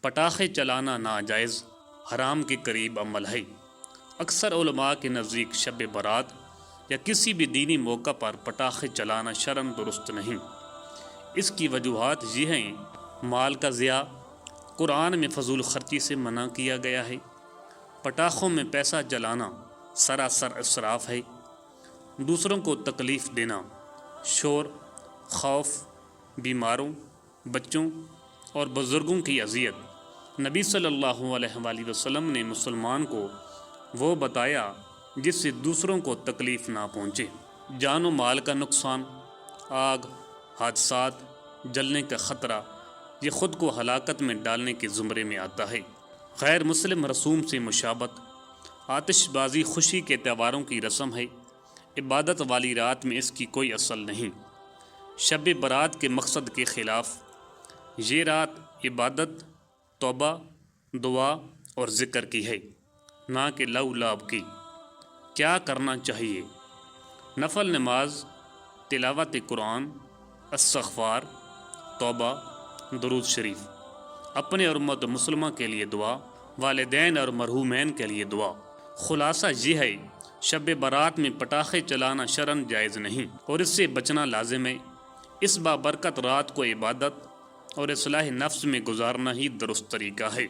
پٹاخے چلانا ناجائز، حرام کے قریب عمل ہے۔ اکثر علماء کے نزدیک شب برات یا کسی بھی دینی موقع پر پٹاخے چلانا شرعاً درست نہیں۔ اس کی وجوہات یہ ہیں: مال کا ضیاع، قرآن میں فضول خرچی سے منع کیا گیا ہے۔ پٹاخوں میں پیسہ جلانا سراسر اسراف ہے۔ دوسروں کو تکلیف دینا، شور، خوف، بیماروں، بچوں اور بزرگوں کی اذیت۔ نبی صلی اللہ علیہ وآلہ وسلم نے مسلمان کو وہ بتایا جس سے دوسروں کو تکلیف نہ پہنچے۔ جان و مال کا نقصان، آگ، حادثات، جلنے کا خطرہ، یہ خود کو ہلاکت میں ڈالنے کے زمرے میں آتا ہے۔ غیر مسلم رسوم سے مشابہت، آتش بازی خوشی کے تہواروں کی رسم ہے، عبادت والی رات میں اس کی کوئی اصل نہیں۔ شب برات کے مقصد کے خلاف، یہ رات عبادت، توبہ، دعا اور ذکر کی ہے، نہ کہ لو لاب کی۔ کیا کرنا چاہیے؟ نفل نماز، تلاوت قرآن، استغفار، توبہ، درود شریف، اپنے اور امت مسلمہ کے لیے دعا، والدین اور مرحومین کے لیے دعا۔ خلاصہ یہ ہے، شب برات میں پٹاخے چلانا شرعاً جائز نہیں اور اس سے بچنا لازم ہے۔ اس بابرکت رات کو عبادت اور اصلاح نفس میں گزارنا ہی درست طریقہ ہے۔